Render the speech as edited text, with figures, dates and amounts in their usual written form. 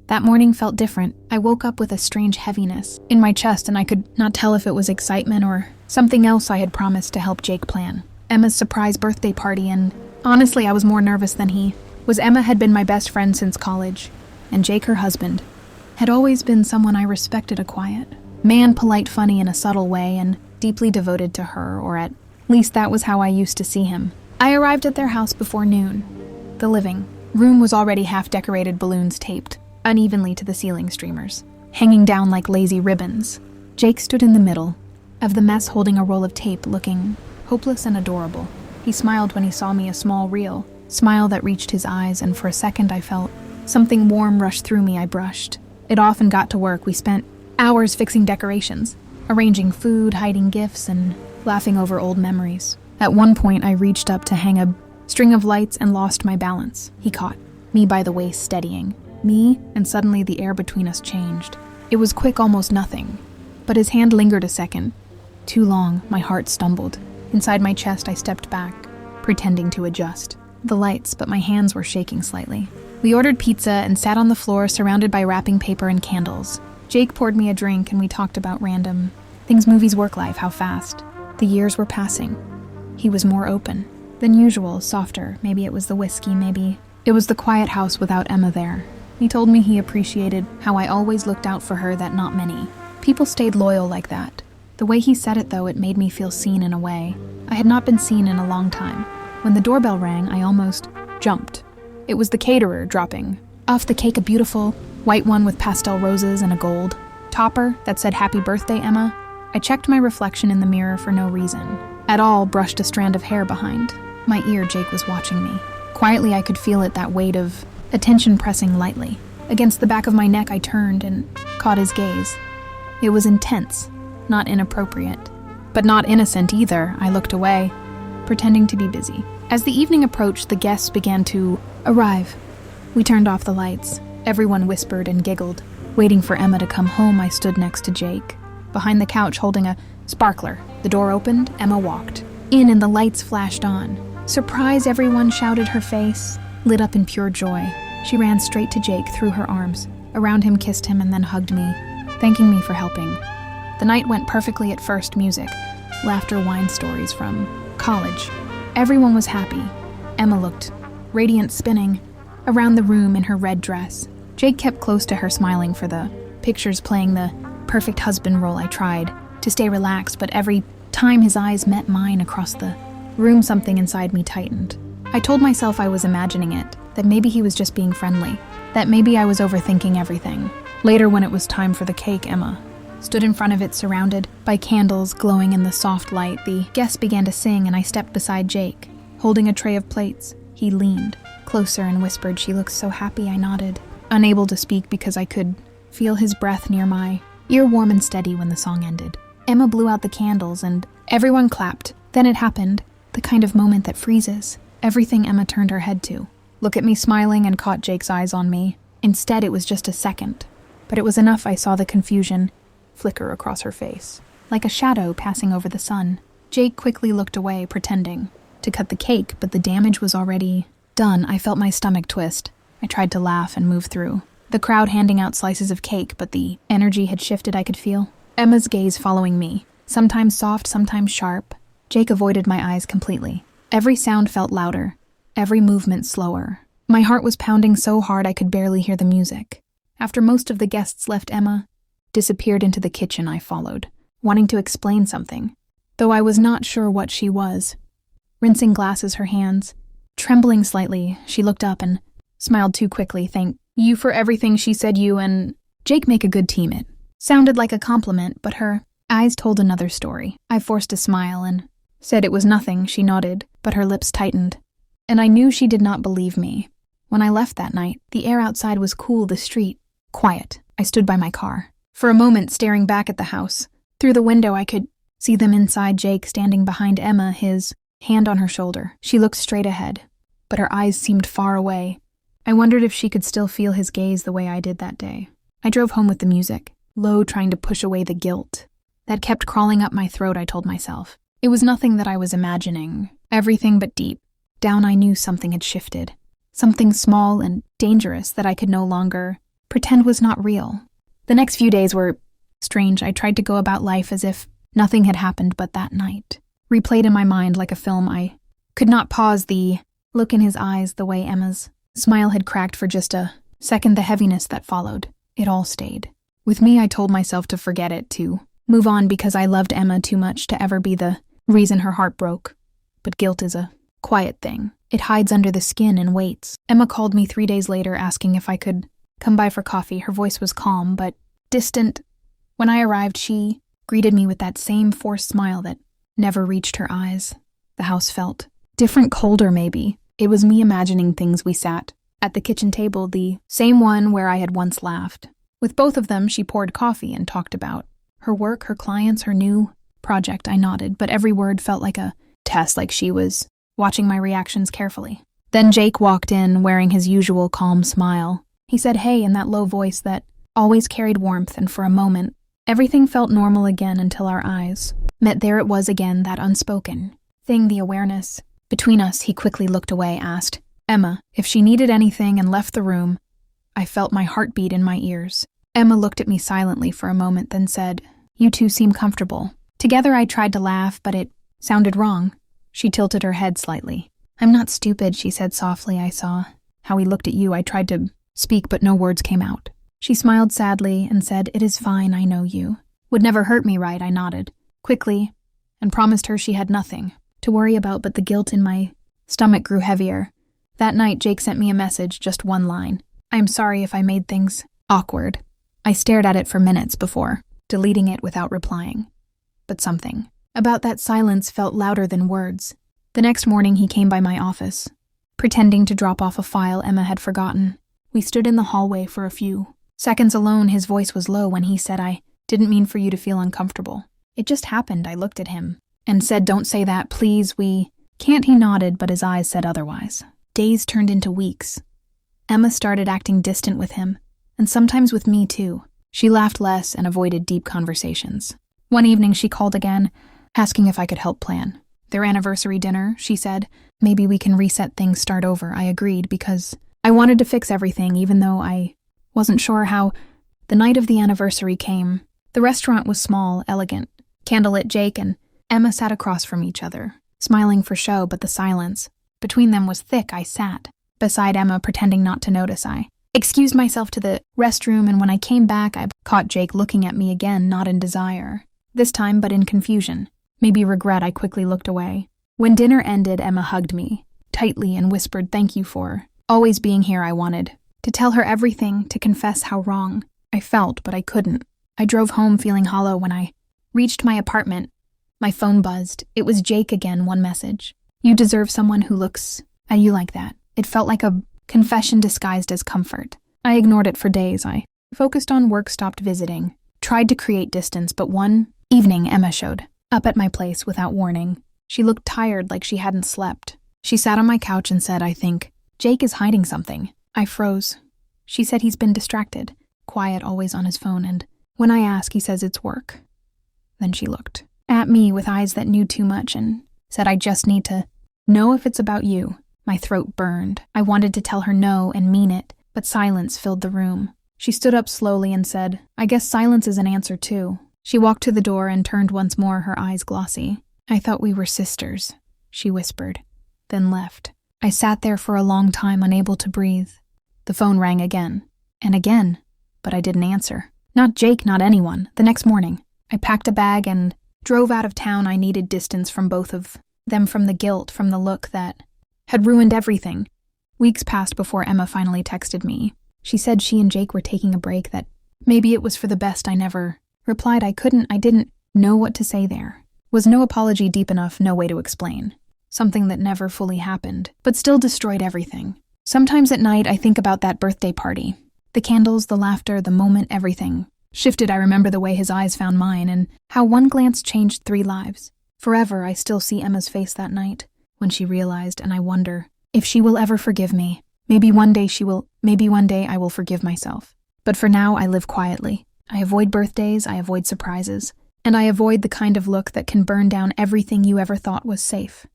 That morning felt different. I woke up with a strange heaviness in my chest, and I could not tell if it was excitement or something else I had promised to help Jake plan. Emma's surprise birthday party, and honestly, I was more nervous than he was. Emma had been my best friend since college, and Jake, her husband, had always been someone I respected. A quiet man, polite, funny in a subtle way, and deeply devoted to her, or at least that was how I used to see him. I arrived at their house before noon. The living room was already half decorated, balloons taped unevenly to the ceiling streamers, hanging down like lazy ribbons. Jake stood in the middle of the mess, holding a roll of tape, looking hopeless and adorable. He smiled when he saw me, a small, real smile that reached his eyes, and for a second I felt something warm rush through me. I brushed it off and got to work. We spent hours fixing decorations, arranging food, hiding gifts, and laughing over old memories. At one point, I reached up to hang a string of lights and lost my balance. He caught me by the waist, steadying me, and suddenly the air between us changed. It was quick, almost nothing, but his hand lingered a second. Too long. My heart stumbled. Inside my chest, I stepped back, pretending to adjust the lights, but my hands were shaking slightly. We ordered pizza and sat on the floor, surrounded by wrapping paper and candles. Jake poured me a drink, and we talked about random things, movies, work life, how fast the years were passing. He was more open than usual, softer. Maybe it was the whiskey, maybe it was the quiet house without Emma there. He told me he appreciated how I always looked out for her, that not many people stayed loyal like that. The way he said it, though, it made me feel seen in a way I had not been seen in a long time. When the doorbell rang, I almost jumped. It was the caterer dropping off the cake, a beautiful white one with pastel roses and a gold topper that said "Happy Birthday, Emma." I checked my reflection in the mirror for no reason at all, brushed a strand of hair behind my ear. Jake was watching me. Quietly, I could feel it, that weight of attention pressing lightly against the back of my neck. I turned and caught his gaze. It was intense, not inappropriate, but not innocent either. I looked away, pretending to be busy. As the evening approached, the guests began to arrive. We turned off the lights. Everyone whispered and giggled. Waiting for Emma to come home, I stood next to Jake, behind the couch, holding a sparkler. The door opened, Emma walked in, and the lights flashed on. "Surprise!" everyone shouted. Her face lit up in pure joy. She ran straight to Jake, threw her arms around him, kissed him, and then hugged me, thanking me for helping. The night went perfectly at first. Music, laughter, wine, stories from college. Everyone was happy. Emma looked radiant, spinning around the room in her red dress. Jake kept close to her, smiling for the pictures, playing the perfect husband role. I tried to stay relaxed, but every time his eyes met mine across the room, something inside me tightened. I told myself I was imagining it, that maybe he was just being friendly, that maybe I was overthinking everything. Later, when it was time for the cake, Emma stood in front of it, surrounded by candles glowing in the soft light. The guests began to sing, and I stepped beside Jake, holding a tray of plates. He leaned closer and whispered, "She looks so happy." I nodded, unable to speak because I could feel his breath near my ear, warm and steady. When the song ended, Emma blew out the candles, and everyone clapped. Then it happened, the kind of moment that freezes everything. Emma turned her head to look at me, smiling, and caught Jake's eyes on me. Instead, it was just a second, but it was enough. I saw the confusion flicker across her face, like a shadow passing over the sun. Jake quickly looked away, pretending to cut the cake, but the damage was already done. I felt my stomach twist. I tried to laugh and move through the crowd, handing out slices of cake, but the energy had shifted. I could feel Emma's gaze following me, sometimes soft, sometimes sharp. Jake avoided my eyes completely. Every sound felt louder, every movement slower. My heart was pounding so hard I could barely hear the music. After most of the guests left, Emma disappeared into the kitchen. I followed, wanting to explain something, though I was not sure what she was. Rinsing glasses, her hands trembling slightly, she looked up and smiled too quickly. "Thank you for everything," she said. "You and Jake make a good team." It sounded like a compliment, but her eyes told another story. I forced a smile and said it was nothing. She nodded, but her lips tightened, and I knew she did not believe me. When I left that night, the air outside was cool, the street quiet. I stood by my car, for a moment, staring back at the house. Through the window, I could see them inside, Jake standing behind Emma, his hand on her shoulder. She looked straight ahead, but her eyes seemed far away. I wondered if she could still feel his gaze the way I did that day. I drove home with the music, low, trying to push away the guilt that kept crawling up my throat. I told myself it was nothing, that I was imagining everything, but deep down I knew something had shifted. Something small and dangerous that I could no longer pretend was not real. The next few days were strange. I tried to go about life as if nothing had happened but that night. Replayed in my mind like a film, I could not pause the look in his eyes, the way Emma's smile had cracked for just a second, the heaviness that followed. It all stayed. With me, I told myself to forget it, to move on because I loved Emma too much to ever be the reason her heart broke. But guilt is a quiet thing. It hides under the skin and waits. Emma called me 3 days later asking if I could come by for coffee. Her voice was calm, but distant. When I arrived, she greeted me with that same forced smile that never reached her eyes. The house felt different, colder maybe. It was me imagining things. We sat at the kitchen table, the same one where I had once laughed. With both of them, she poured coffee and talked about her work, her clients, her new project. I nodded, but every word felt like a test, like she was watching my reactions carefully. Then Jake walked in, wearing his usual calm smile. He said hey in that low voice that always carried warmth, and for a moment, everything felt normal again until our eyes met. There it was again, that unspoken thing, the awareness. Between us, he quickly looked away, asked Emma if she needed anything, and left the room. I felt my heartbeat in my ears. Emma looked at me silently for a moment, then said, "You two seem comfortable." Together I tried to laugh, but it sounded wrong. She tilted her head slightly. "I'm not stupid," she said softly. "I saw how he looked at you." I tried to speak, but no words came out. She smiled sadly and said, "It is fine, I know you. Would never hurt me, right?" I nodded quickly and promised her she had nothing to worry about, but the guilt in my stomach grew heavier. That night, Jake sent me a message, just one line. "I am sorry if I made things awkward." I stared at it for minutes before deleting it without replying. But something about that silence felt louder than words. The next morning, he came by my office, pretending to drop off a file Emma had forgotten. We stood in the hallway for a few seconds alone. His voice was low when he said, "I didn't mean for you to feel uncomfortable. It just happened." I looked at him and said, "Don't say that, please, we can't." He nodded, but his eyes said otherwise. Days turned into weeks. Emma started acting distant with him, and sometimes with me too. She laughed less and avoided deep conversations. One evening she called again, asking if I could help plan their anniversary dinner. She said, "Maybe we can reset things, start over." I agreed because I wanted to fix everything, even though I wasn't sure how. The night of the anniversary came. The restaurant was small, elegant, candlelit. Jake and Emma sat across from each other, smiling for show, but the silence between them was thick. I sat beside Emma, pretending not to notice. I excused myself to the restroom, and when I came back, I caught Jake looking at me again, not in desire this time, but in confusion, maybe regret. I quickly looked away. When dinner ended, Emma hugged me tightly and whispered, "Thank you for always being here." I wanted to tell her everything, to confess how wrong I felt, but I couldn't. I drove home feeling hollow. When I reached my apartment, my phone buzzed. It was Jake again, one message. "You deserve someone who looks at you like that." It felt like a confession disguised as comfort. I ignored it for days. I focused on work, stopped visiting, tried to create distance, but one evening Emma showed up at my place without warning. She looked tired, like she hadn't slept. She sat on my couch and said, "I think Jake is hiding something." I froze. She said he's been distracted, quiet, always on his phone, and when I ask, he says it's work. Then she looked at me with eyes that knew too much and said, "I just need to know if it's about you." My throat burned. I wanted to tell her no and mean it, but silence filled the room. She stood up slowly and said, "I guess silence is an answer too." She walked to the door and turned once more, her eyes glossy. "I thought we were sisters," she whispered, then left. I sat there for a long time, unable to breathe. The phone rang again and again, but I didn't answer. Not Jake, not anyone. The next morning, I packed a bag and drove out of town. I needed distance from both of them, from the guilt, from the look that had ruined everything. Weeks passed before Emma finally texted me. She said she and Jake were taking a break, that maybe it was for the best. I never replied. I didn't know what to say there. Was no apology deep enough, no way to explain. Something that never fully happened, but still destroyed everything. Sometimes at night I think about that birthday party. The candles, the laughter, the moment, everything shifted. I remember the way his eyes found mine and how one glance changed 3 lives. Forever, I still see Emma's face that night when she realized, and I wonder if she will ever forgive me. Maybe one day she will, maybe one day I will forgive myself. But for now, I live quietly. I avoid birthdays, I avoid surprises, and I avoid the kind of look that can burn down everything you ever thought was safe.